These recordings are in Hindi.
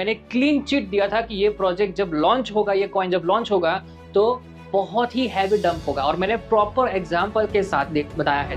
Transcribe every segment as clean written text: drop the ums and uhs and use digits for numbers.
मैंने क्लीन चिट दिया था कि ये प्रोजेक्ट जब लॉन्च होगा, ये कॉइन जब लॉन्च होगा तो बहुत ही हैवी डंप होगा, और मैंने प्रॉपर एग्जाम्पल के साथ बताया है।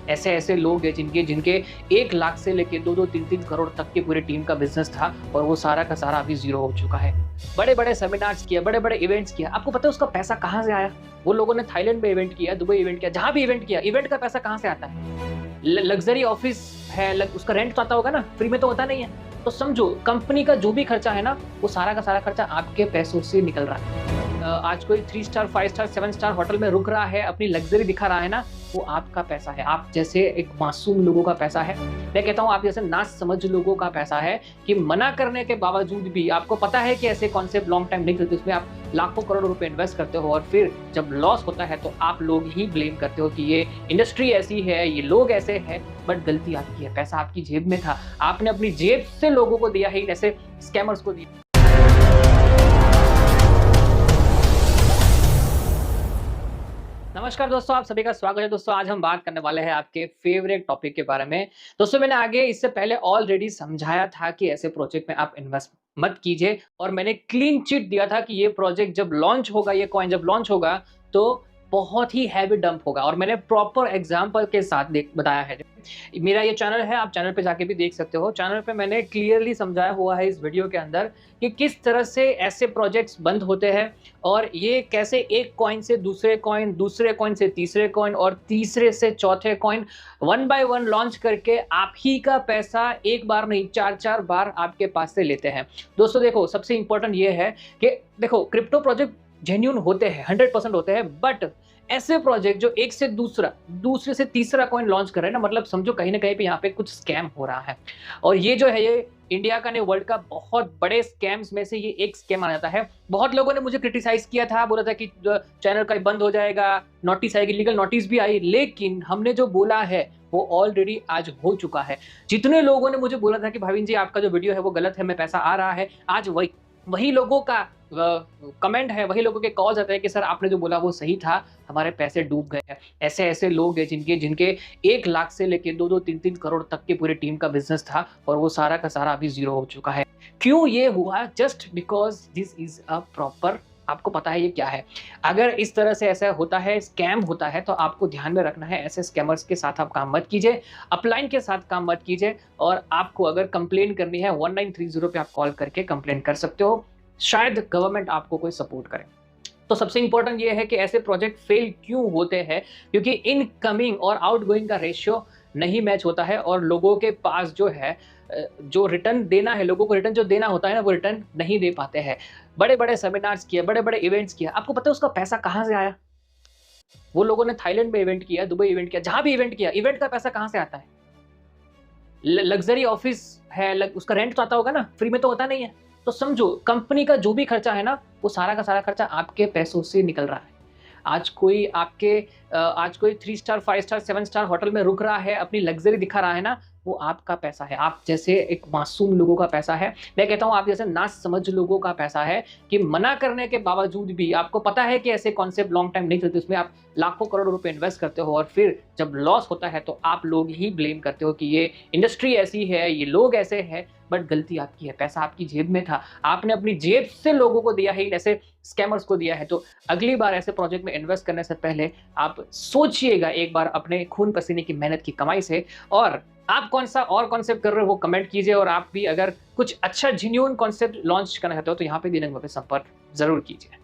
ऐसे ऐसे लोग हैं जिनके 1 लाख से लेके 2-2, 3-3 करोड़ तक की पूरी टीम का बिजनेस था, और वो सारा का सारा अभी जीरो हो चुका है। बड़े बड़े सेमिनार्स किया, बड़े बड़े इवेंट्स किया। आपको पता है उसका पैसा कहाँ से आया? वो लोगों ने थाईलैंड में इवेंट किया, दुबई इवेंट किया, जहां भी इवेंट किया, इवेंट का पैसा कहाँ से आता है? लग्जरी ऑफिस है, उसका रेंट तो आता होगा ना, फ्री में तो होता नहीं है। तो समझो, कंपनी का जो भी खर्चा है ना, वो सारा का सारा खर्चा आपके पैसों से निकल रहा है। आज कोई 3 स्टार, 5 स्टार, 7 स्टार होटल में रुक रहा है, अपनी लग्जरी दिखा रहा है ना, वो आपका पैसा है। आप जैसे एक मासूम लोगों का पैसा है। मैं कहता हूँ आप जैसे ना समझ लोगों का पैसा है कि मना करने के बावजूद भी आपको पता है कि ऐसे कॉन्सेप्ट लॉन्ग टाइम नहीं चलते, उसमें आप लाखों करोड़ रुपए इन्वेस्ट करते हो, और फिर जब लॉस होता है तो आप लोग ही ब्लेम करते हो कि ये इंडस्ट्री ऐसी है, ये लोग ऐसे हैं। बट गलती आपकी है, पैसा आपकी जेब में था, आपने अपनी जेब से लोगों को दिया है, ऐसे स्कैमर्स को दिया। नमस्कार दोस्तों, आप सभी का स्वागत है। दोस्तों आज हम बात करने वाले हैं आपके फेवरेट टॉपिक के बारे में। दोस्तों मैंने आगे इससे पहले ऑलरेडी समझाया था कि ऐसे प्रोजेक्ट में आप इन्वेस्ट मत कीजिए, और मैंने क्लीन चिट दिया था कि ये प्रोजेक्ट जब लॉन्च होगा, ये कॉइन जब लॉन्च होगा तो बहुत ही हैवी डंप होगा, और मैंने प्रॉपर एग्जाम्पल के साथ बताया है। मेरा ये चैनल है, आप चैनल पे जाके भी देख सकते हो। चैनल पे मैंने क्लियरली समझाया हुआ है इस वीडियो के अंदर कि किस तरह से ऐसे प्रोजेक्ट्स बंद होते हैं, और ये कैसे एक कॉइन से दूसरे कॉइन, दूसरे कॉइन से तीसरे कॉइन, और तीसरे से चौथे कॉइन 1 बाय 1 लॉन्च करके आप ही का पैसा एक बार नहीं 4-4 बार आपके पास से लेते हैं। दोस्तों देखो, सबसे इंपॉर्टेंट ये है कि देखो, क्रिप्टो प्रोजेक्ट जेन्युइन होते हैं, 100% होते हैं, बट ऐसे प्रोजेक्ट जो एक से दूसरा, दूसरे से तीसरा कॉइन लॉन्च कर रहे हैं ना, मतलब समझो कहीं ना कहीं पे यहाँ पे कुछ स्कैम हो रहा है। और ये जो है, ये इंडिया का नहीं, वर्ल्ड का बहुत बड़े स्कैम्स में से ये एक स्कैम आ जाता है। बहुत लोगों ने मुझे क्रिटिसाइज किया था, बोला था कि चैनल का बंद हो जाएगा, नोटिस आएगी, लीगल नोटिस भी आई, लेकिन हमने जो बोला है वो ऑलरेडी आज हो चुका है। जितने लोगों ने मुझे बोला था कि भाविन जी आपका जो वीडियो है वो गलत है, मैं पैसा आ रहा है, आज वही लोगों का कमेंट है, वही लोगों के कॉल्स आते हैं कि सर आपने जो बोला वो सही था, हमारे पैसे डूब गए हैं। ऐसे ऐसे लोग हैं जिनके 1 लाख से लेके 2-2, 3-3 करोड़ तक की पूरी टीम का बिजनेस था, और वो सारा का सारा अभी जीरो हो चुका है। क्यों ये हुआ? Just because this is a proper, आपको पता है ये क्या है। अगर इस तरह से ऐसा होता है, स्कैम होता है, तो आपको ध्यान में रखना है, ऐसे स्कैमर्स के साथ आप काम मत कीजिए, अपलाइन के साथ काम मत कीजिए। और आपको अगर कंप्लेन करनी है 1930 पे आप कॉल करके कंप्लेन कर सकते हो, शायद गवर्नमेंट आपको कोई सपोर्ट करे। तो सबसे इंपॉर्टेंट ये है कि ऐसे प्रोजेक्ट फेल क्यों होते हैं, क्योंकि इनकमिंग और आउटगोइंग का रेशियो नहीं मैच होता है, और लोगों के पास जो है, जो रिटर्न देना है, लोगों को रिटर्न जो देना होता है ना, वो रिटर्न नहीं दे पाते हैं। बड़े बड़े सेमिनार्स किए, बड़े बड़े इवेंट्स किया। आपको पता है उसका पैसा कहाँ से आया? वो लोगों ने थाईलैंड में इवेंट किया, दुबई इवेंट किया, जहां भी इवेंट किया, इवेंट का पैसा कहाँ से आता है? लग्जरी ऑफिस है, उसका रेंट तो आता होगा ना, फ्री में तो होता नहीं है। तो समझो, कंपनी का जो भी खर्चा है ना, वो सारा का सारा खर्चा आपके पैसों से निकल रहा है। आज कोई 3 स्टार, 5 स्टार, 7 स्टार होटल में रुक रहा है, अपनी लग्जरी दिखा रहा है ना, वो आपका पैसा है। आप जैसे एक मासूम लोगों का पैसा है। मैं कहता हूँ आप जैसे ना समझ लोगों का पैसा है कि मना करने के बावजूद भी आपको पता है कि ऐसे कॉन्सेप्ट लॉन्ग टाइम नहीं चलते, उसमें आप लाखों करोड़ रुपए इन्वेस्ट करते हो, और फिर जब लॉस होता है तो आप लोग ही ब्लेम करते हो कि ये इंडस्ट्री ऐसी है, ये लोग ऐसे हैं। बट गलती आपकी है, पैसा आपकी जेब में था, आपने अपनी जेब से लोगों को दिया है, ऐसे स्कैमर्स को दिया है। तो अगली बार ऐसे प्रोजेक्ट में इन्वेस्ट करने से पहले आप सोचिएगा एक बार अपने खून पसीने की मेहनत की कमाई से। और आप कौन सा और कॉन्सेप्ट कर रहे हो वो कमेंट कीजिए, और आप भी अगर कुछ अच्छा जेन्युइन कॉन्सेप्ट लॉन्च करना चाहते हो तो यहाँ पे दिए नंबर पे संपर्क जरूर कीजिए।